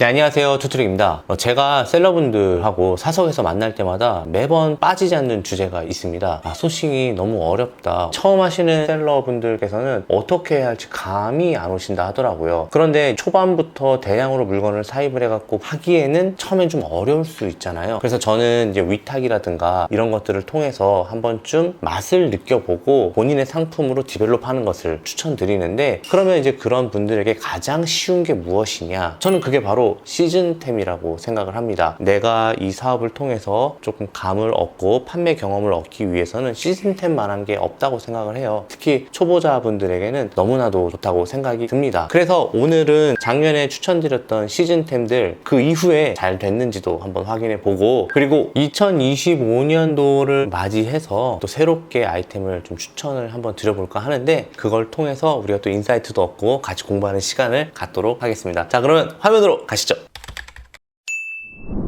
네, 안녕하세요. 투트릭입니다. 제가 셀러분들하고 사석에서 만날 때마다 매번 빠지지 않는 주제가 있습니다. 소싱이 너무 어렵다. 처음 하시는 셀러분들께서는 어떻게 해야 할지 감이 안 오신다 하더라고요. 그런데 초반부터 대량으로 물건을 사입을 해갖고 하기에는 처음엔 좀 어려울 수 있잖아요. 그래서 저는 이제 위탁이라든가 이런 것들을 통해서 한 번쯤 맛을 느껴보고 본인의 상품으로 디벨롭하는 것을 추천드리는데, 그러면 이제 그런 분들에게 가장 쉬운 게 무엇이냐? 저는 그게 바로 시즌템이라고 생각을 합니다. 내가 이 사업을 통해서 조금 감을 얻고 판매 경험을 얻기 위해서는 시즌템만한 게 없다고 생각을 해요. 특히 초보자분들에게는 너무나도 좋다고 생각이 듭니다. 그래서 오늘은 작년에 추천드렸던 시즌템들 그 이후에 잘 됐는지도 한번 확인해 보고, 그리고 2025년도를 맞이해서 또 새롭게 아이템을 좀 추천을 한번 드려볼까 하는데, 그걸 통해서 우리가 또 인사이트도 얻고 같이 공부하는 시간을 갖도록 하겠습니다. 자, 그러면 화면으로 가시죠.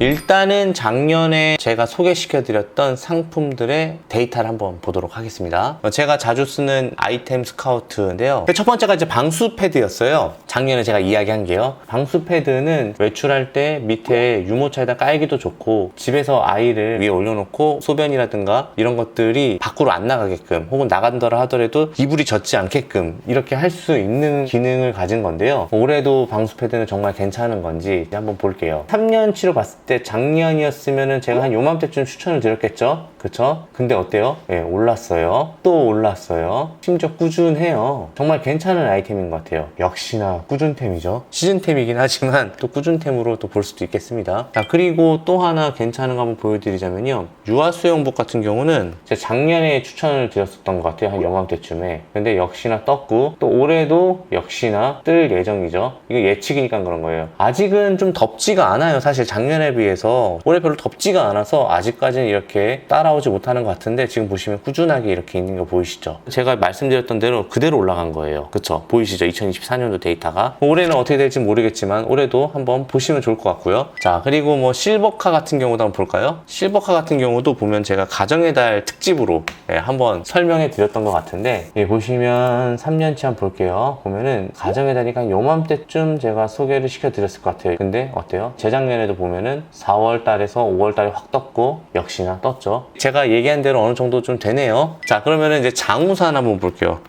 일단은 작년에 제가 소개시켜드렸던 상품들의 데이터를 한번 보도록 하겠습니다. 제가 자주 쓰는 아이템 스카우트인데요. 첫 번째가 이제 방수 패드였어요. 작년에 제가 이야기한 게요. 방수 패드는 외출할 때 밑에 유모차에다 깔기도 좋고, 집에서 아이를 위에 올려놓고 소변이라든가 이런 것들이 밖으로 안 나가게끔, 혹은 나간다라 하더라도 이불이 젖지 않게끔 이렇게 할 수 있는 기능을 가진 건데요. 올해도 방수 패드는 정말 괜찮은 건지 한번 볼게요. 3년치로 봤을 때 작년이었으면은 제가 한 요맘때쯤 추천을 드렸겠죠? 그쵸? 근데 어때요? 예, 올랐어요. 또 올랐어요. 심지어 꾸준해요. 정말 괜찮은 아이템인 것 같아요. 역시나 꾸준템이죠. 시즌템이긴 하지만 또 꾸준템으로 또 볼 수도 있겠습니다. 자, 그리고 또 하나 괜찮은 거 한번 보여드리자면요. 유아수영복 같은 경우는 제가 작년에 추천을 드렸었던 것 같아요. 한 요맘때쯤에. 근데 역시나 떴고, 또 올해도 역시나 뜰 예정이죠. 이거 예측이니까 그런 거예요. 아직은 좀 덥지가 않아요. 사실 작년에 비해서 올해 별로 덥지가 않아서 아직까지는 이렇게 따라오지 못하는 것 같은데, 지금 보시면 꾸준하게 이렇게 있는 거 보이시죠? 제가 말씀드렸던 대로 그대로 올라간 거예요. 그쵸? 보이시죠? 2024년도 데이터가. 올해는 어떻게 될지 모르겠지만 올해도 한번 보시면 좋을 것 같고요. 자, 그리고 뭐 실버카 같은 경우도 한번 볼까요? 실버카 같은 경우도 보면 제가 가정의 달 특집으로 한번 설명해 드렸던 것 같은데, 보시면 3년치 한번 볼게요. 보면은 가정의 달이니까 요맘때쯤 제가 소개를 시켜 드렸을 것 같아요. 근데 어때요? 재작년에도 보면은 4월 달에서 5월 달에 확 떴고, 역시나 떴죠. 제가 얘기한 대로 어느 정도 좀 되네요. 자, 그러면은 이제 장우산 한번 볼게요.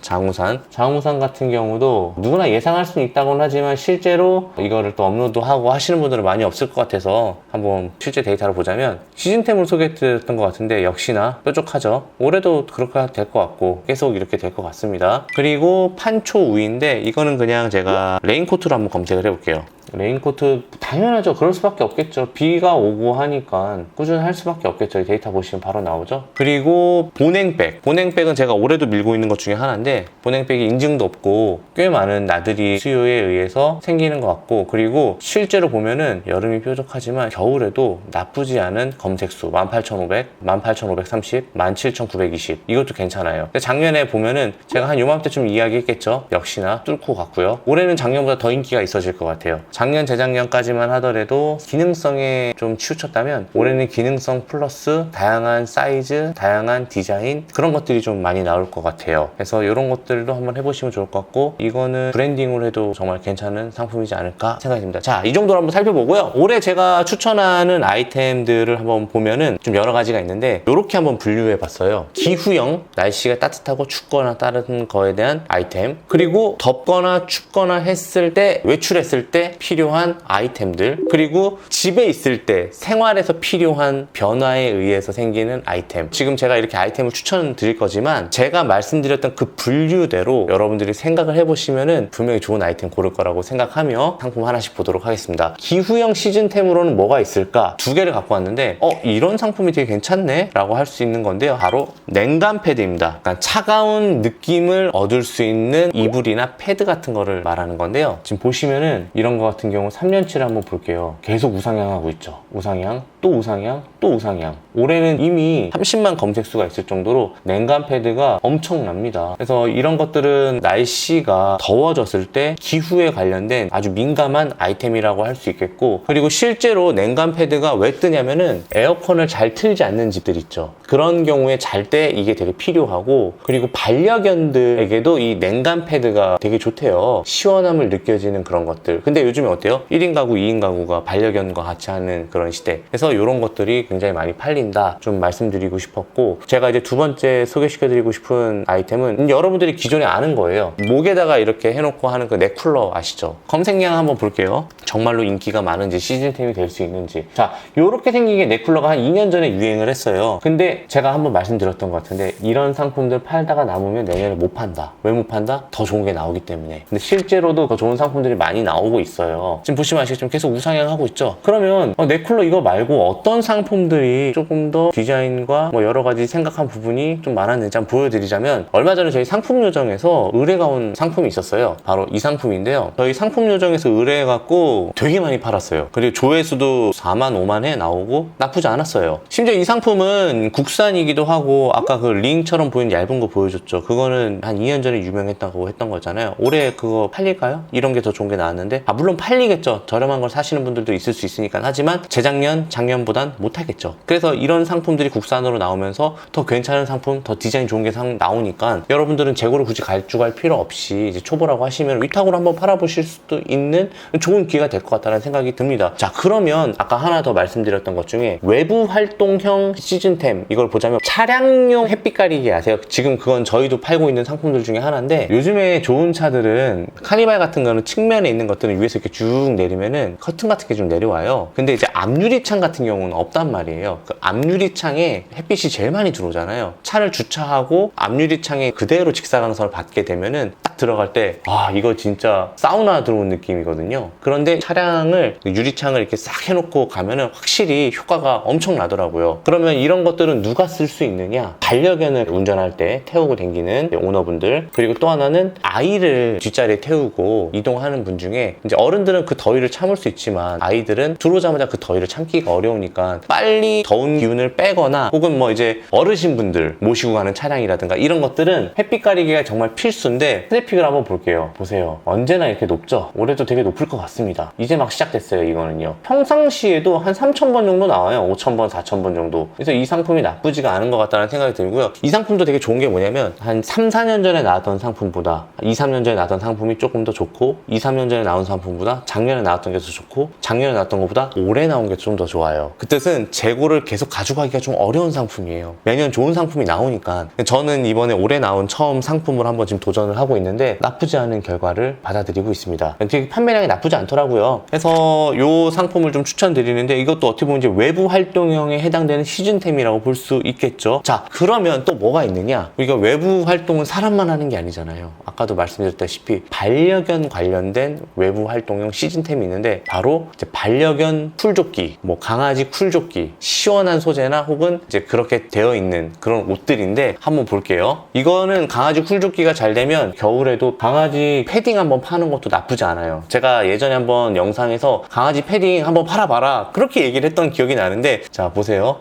장우산 같은 경우도 누구나 예상할 수는 있다고는 하지만 실제로 이거를 또 업로드하고 하시는 분들은 많이 없을 것 같아서 한번 실제 데이터를 보자면 시즌템을 소개해드렸던 것 같은데 역시나 뾰족하죠. 올해도 그렇게 될 것 같고 계속 이렇게 될 것 같습니다. 그리고 판초 우인데 이거는 그냥 제가 레인코트로 한번 검색을 해볼게요. 레인코트 당연하죠. 그럴 수밖에 없겠죠. 비가 오고 하니까 꾸준할 수밖에 없겠죠. 이 데이터 보시면 바로 나오죠. 그리고 보냉백은 제가 올해도 밀고 있는 것 중에 하나인데, 보냉백이 인증도 없고 꽤 많은 나들이 수요에 의해서 생기는 것 같고, 그리고 실제로 보면은 여름이 뾰족하지만 겨울에도 나쁘지 않은 검색수 18,500, 18,530, 17,920 이것도 괜찮아요. 근데 작년에 보면은 제가 한 요맘때쯤 이야기했겠죠. 역시나 뚫고 갔고요. 올해는 작년보다 더 인기가 있어질 것 같아요. 작년, 재작년까지만 하더라도 기능성에 좀 치우쳤다면 올해는 기능성 플러스 다양한 사이즈, 다양한 디자인 그런 것들이 좀 많이 나올 것 같아요. 그래서 이런 것들도 한번 해보시면 좋을 것 같고, 이거는 브랜딩으로 해도 정말 괜찮은 상품이지 않을까 생각이 듭니다. 자, 이 정도로 한번 살펴보고요. 올해 제가 추천하는 아이템들을 한번 보면은 좀 여러 가지가 있는데, 이렇게 한번 분류해 봤어요. 기후형, 날씨가 따뜻하고 춥거나 다른 거에 대한 아이템, 그리고 덥거나 춥거나 했을 때, 외출했을 때 필요한 아이템들, 그리고 집에 있을 때 생활에서 필요한 변화에 의해서 생기는 아이템. 지금 제가 이렇게 아이템을 추천드릴 거지만 제가 말씀드렸던 그 분류대로 여러분들이 생각을 해보시면은 분명히 좋은 아이템 고를 거라고 생각하며 상품 하나씩 보도록 하겠습니다. 기후형 시즌템으로는 뭐가 있을까? 두 개를 갖고 왔는데 이런 상품이 되게 괜찮네? 라고 할 수 있는 건데요. 바로 냉감 패드입니다. 그러니까 차가운 느낌을 얻을 수 있는 이불이나 패드 같은 거를 말하는 건데요. 지금 보시면은 이런 거 같은 경우 3년치를 한번 볼게요. 계속 우상향 하고 있죠. 우상향, 또 우상향, 또 우상향. 올해는 이미 30만 검색수가 있을 정도로 냉감 패드가 엄청납니다. 그래서 이런 것들은 날씨가 더워졌을 때 기후에 관련된 아주 민감한 아이템이라고 할 수 있겠고, 그리고 실제로 냉감 패드가 왜 뜨냐면은 에어컨을 잘 틀지 않는 집들 있죠. 그런 경우에 잘 때 이게 되게 필요하고, 그리고 반려견들에게도 이 냉감 패드가 되게 좋대요. 시원함을 느껴지는 그런 것들. 근데 요즘에 어때요? 1인 가구, 2인 가구가 반려견과 같이 하는 그런 시대. 그래서 이런 것들이 굉장히 많이 팔린다 좀 말씀드리고 싶었고, 제가 이제 두 번째 소개시켜드리고 싶은 아이템은 여러분들이 기존에 아는 거예요. 목에다가 이렇게 해놓고 하는 그 넥쿨러 아시죠? 검색량 한번 볼게요. 정말로 인기가 많은지 시즌템이 될 수 있는지. 자, 요렇게 생긴 게 넥쿨러가 한 2년 전에 유행을 했어요. 근데 제가 한번 말씀드렸던 것 같은데, 이런 상품들 팔다가 남으면 내년에 못 판다. 왜 못 판다? 더 좋은 게 나오기 때문에. 근데 실제로도 더 좋은 상품들이 많이 나오고 있어요. 지금 보시면 아시겠지만 계속 우상향하고 있죠? 그러면 넥쿨러 이거 말고 어떤 상품들이 조금 더 디자인과 뭐 여러 가지 생각한 부분이 좀 많았는지 한번 보여드리자면, 얼마 전에 저희 상품 요정에서 의뢰가 온 상품이 있었어요. 바로 이 상품인데요. 저희 상품 요정에서 의뢰해갖고 되게 많이 팔았어요. 그리고 조회수도 4만 5만 회 나오고 나쁘지 않았어요. 심지어 이 상품은 국산이기도 하고, 아까 그 링처럼 보이는 얇은 거 보여줬죠. 그거는 한 2년 전에 유명했다고 했던 거잖아요. 올해 그거 팔릴까요? 이런 게 더 좋은 게 나왔는데, 물론 팔리겠죠. 저렴한 걸 사시는 분들도 있을 수 있으니까. 하지만 재작년, 작년보단 못하겠죠. 그래서 이런 상품들이 국산으로 나오면서 더 괜찮은 상품, 더 디자인 좋은 게 나오니까 여러분들은 재고를 굳이 갈줄 필요 없이 이제 초보라고 하시면 위탁으로 한번 팔아보실 수도 있는 좋은 기회가 될 것 같다는 생각이 듭니다. 자, 그러면 아까 하나 더 말씀드렸던 것 중에 외부 활동형 시즌템, 이걸 보자면 차량용 햇빛 가리개 아세요? 지금 그건 저희도 팔고 있는 상품들 중에 하나인데, 요즘에 좋은 차들은 카니발 같은 거는 측면에 있는 것들은 위에서 이렇게 쭉 내리면은 커튼 같은 게 좀 내려와요. 근데 이제 앞유리창 같은 경우는 없단 말이에요. 그 앞유리창에 햇빛이 제일 많이 들어오잖아요. 차를 주차하고 앞유리창에 그대로 직사광선을 받게 되면은 딱 들어갈 때, 이거 진짜 사우나 들어온 느낌이거든요. 그런데 차량을, 유리창을 이렇게 싹 해놓고 가면은 확실히 효과가 엄청 나더라고요. 그러면 이런 것들은 누가 쓸 수 있느냐? 반려견을 운전할 때 태우고 다니는 오너분들, 그리고 또 하나는 아이를 뒷자리에 태우고 이동하는 분 중에, 이제 어른들은 그 더위를 참을 수 있지만 아이들은 들어오자마자 그 더위를 참기가 어려우니까 빨리 더운 기운을 빼거나, 혹은 뭐 이제 어르신분들 모시고 가는 차량이라든가 이런 것들은 햇빛 가리개가 정말 필수인데, 트래픽을 한번 볼게요. 보세요. 언제나 이렇게 높죠? 올해도 되게 높을 것 같습니다. 이제 막 시작됐어요. 이거는요. 평상시에도 한 3,000번 정도 나와요. 5,000번, 4,000번 정도. 그래서 이 상품이 나쁘지가 않은 것 같다는 생각이 들고요. 이 상품도 되게 좋은 게 뭐냐면, 한 3, 4년 전에 나왔던 상품보다 2, 3년 전에 나왔던 상품이 조금 더 좋고, 2, 3년 전에 나온 상품보다 작년에 나왔던 게 더 좋고, 작년에 나왔던 것보다 올해 나온 게 좀 더 좋아요. 그 뜻은 재고를 계속 가져가기가 좀 어려운 상품이에요. 매년 좋은 상품이 나오니까. 저는 이번에 올해 나온 처음 상품을 한번 지금 도전을 하고 있는데, 나쁘지 않은 결과를 받아들이고 있습니다. 되게 판매량이 나쁘지 않더라고요. 그래서 이 상품을 좀 추천드리는데, 이것도 어떻게 보면 이제 외부 활동형에 해당되는 시즌템이라고 볼 수 있겠죠. 자, 그러면 또 뭐가 있느냐? 우리가 외부 활동은 사람만 하는 게 아니잖아요. 아까도 말씀드렸다시피 반려견 관련된 외부 활동형 시즌템이 있는데, 바로 이제 반려견 풀조끼, 뭐 강아지 쿨조끼, 시원한 소재나 혹은 이제 그렇게 되어 있는 그런 옷들인데, 한번 볼게요. 이거는 강아지 쿨조끼가 잘 되면 겨울에도 강아지 패딩 한번 파는 것도 나쁘지 않아요. 제가 예전에 한번 영상에서 강아지 패딩 한번 팔아봐라 그렇게 얘기를 했던 기억이 나는데, 자, 보세요.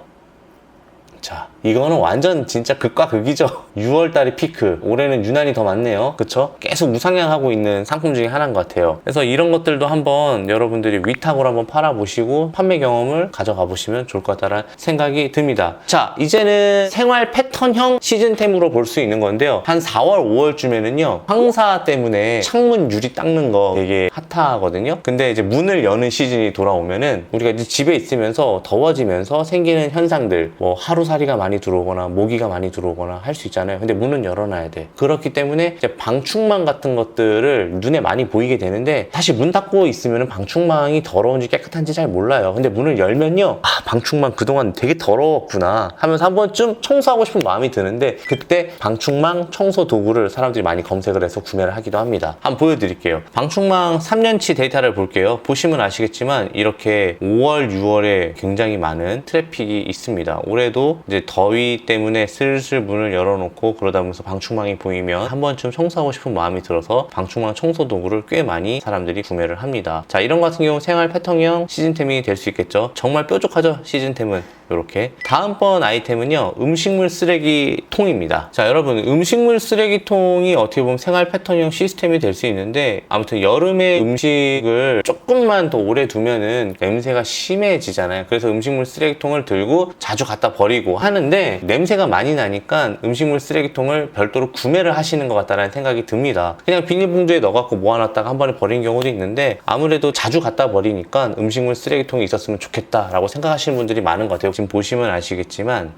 자, 이거는 완전 진짜 극과 극이죠. 6월달이 피크. 올해는 유난히 더 많네요. 그쵸? 계속 우상향하고 있는 상품 중에 하나인 것 같아요. 그래서 이런 것들도 한번 여러분들이 위탁으로 한번 팔아보시고 판매 경험을 가져가 보시면 좋을 것 같다는 생각이 듭니다. 자, 이제는 생활 패턴형 시즌템으로 볼 수 있는 건데요. 한 4월, 5월쯤에는요, 황사 때문에 창문 유리 닦는 거 되게 핫하거든요. 근데 이제 문을 여는 시즌이 돌아오면은 우리가 이제 집에 있으면서 더워지면서 생기는 현상들, 뭐 하루살이가 많이 들어오거나 모기가 많이 들어오거나 할 수 있잖아요. 근데 문은 열어놔야 돼. 그렇기 때문에 이제 방충망 같은 것들을 눈에 많이 보이게 되는데, 사실 문 닫고 있으면 방충망이 더러운지 깨끗한지 잘 몰라요. 근데 문을 열면요, 방충망 그동안 되게 더러웠구나 하면서 한 번쯤 청소하고 싶은 마음이 드는데, 그때 방충망 청소 도구를 사람들이 많이 검색을 해서 구매를 하기도 합니다. 한번 보여드릴게요. 방충망 3년치 데이터를 볼게요. 보시면 아시겠지만 이렇게 5월, 6월에 굉장히 많은 트래픽이 있습니다. 올해도 이제 더위 때문에 슬슬 문을 열어놓고 그러다 보면서 방충망이 보이면 한 번쯤 청소하고 싶은 마음이 들어서 방충망 청소 도구를 꽤 많이 사람들이 구매를 합니다. 자, 이런 같은 경우 생활 패턴형 시즌템이 될 수 있겠죠. 정말 뾰족하죠, 시즌템은. 이렇게. 다음번 아이템은요, 음식물 쓰레기통입니다. 자, 여러분, 음식물 쓰레기통이 어떻게 보면 생활 패턴형 시스템이 될 수 있는데, 아무튼 여름에 음식을 조금만 더 오래 두면은 냄새가 심해지잖아요. 그래서 음식물 쓰레기통을 들고 자주 갖다 버리고 하는데, 냄새가 많이 나니까 음식물 쓰레기통을 별도로 구매를 하시는 것 같다라는 생각이 듭니다. 그냥 비닐봉지에 넣어갖고 모아놨다가 한 번에 버리는 경우도 있는데, 아무래도 자주 갖다 버리니까 음식물 쓰레기통이 있었으면 좋겠다라고 생각하시는 분들이 많은 것 같아요. 지금 보시면 아시겠지만,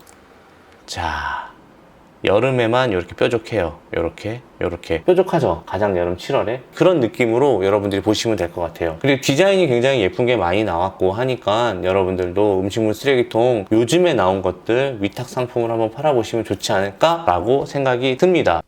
자, 여름에만 이렇게 뾰족해요. 이렇게 뾰족하죠. 가장 여름 7월에 그런 느낌으로 여러분들이 보시면 될 것 같아요. 그리고 디자인이 굉장히 예쁜 게 많이 나왔고 하니까 여러분들도 음식물 쓰레기통 요즘에 나온 것들 위탁 상품을 한번 팔아보시면 좋지 않을까 라고 생각이 듭니다.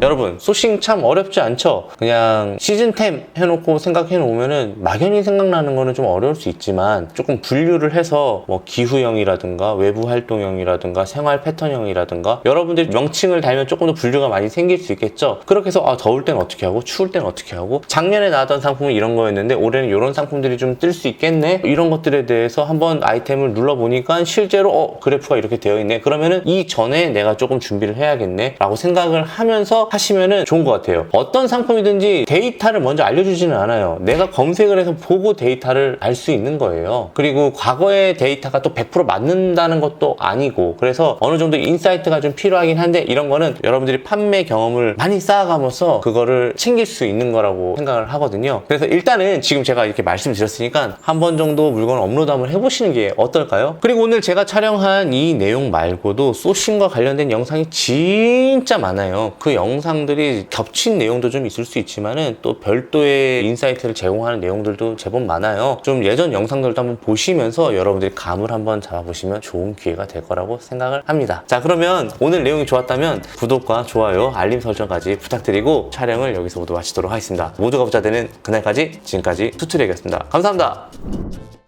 여러분, 소싱 참 어렵지 않죠? 그냥 시즌템 해놓고 생각해 놓으면은 막연히 생각나는 거는 좀 어려울 수 있지만, 조금 분류를 해서 뭐 기후형이라든가 외부 활동형이라든가 생활 패턴형이라든가 여러분들이 명칭을 달면 조금 더 분류가 많이 생길 수 있겠죠? 그렇게 해서 더울 땐 어떻게 하고 추울 땐 어떻게 하고, 작년에 나왔던 상품은 이런 거였는데 올해는 이런 상품들이 좀 뜰 수 있겠네? 이런 것들에 대해서 한번 아이템을 눌러보니까 실제로 그래프가 이렇게 되어 있네. 그러면은 이 전에 내가 조금 준비를 해야겠네 라고 생각을 하면서 하시면은 좋은 것 같아요. 어떤 상품이든지 데이터를 먼저 알려주지는 않아요. 내가 검색을 해서 보고 데이터를 알 수 있는 거예요. 그리고 과거의 데이터가 또 100% 맞는다는 것도 아니고, 그래서 어느 정도 인사이트가 좀 필요하긴 한데, 이런 거는 여러분들이 판매 경험을 많이 쌓아가면서 그거를 챙길 수 있는 거라고 생각을 하거든요. 그래서 일단은 지금 제가 이렇게 말씀드렸으니까 한 번 정도 물건을 업로드 한번 해보시는 게 어떨까요? 그리고 오늘 제가 촬영한 이 내용 말고도 소싱과 관련된 영상이 진짜 많아요. 그 영상들이 겹친 내용도 좀 있을 수 있지만은 또 별도의 인사이트를 제공하는 내용들도 제법 많아요. 좀 예전 영상들도 한번 보시면서 여러분들이 감을 한번 잡아보시면 좋은 기회가 될 거라고 생각을 합니다. 자, 그러면 오늘 내용이 좋았다면 구독과 좋아요, 알림 설정까지 부탁드리고 촬영을 여기서 모두 마치도록 하겠습니다. 모두가 부자 되는 그날까지, 지금까지 투트랙이었습니다. 감사합니다.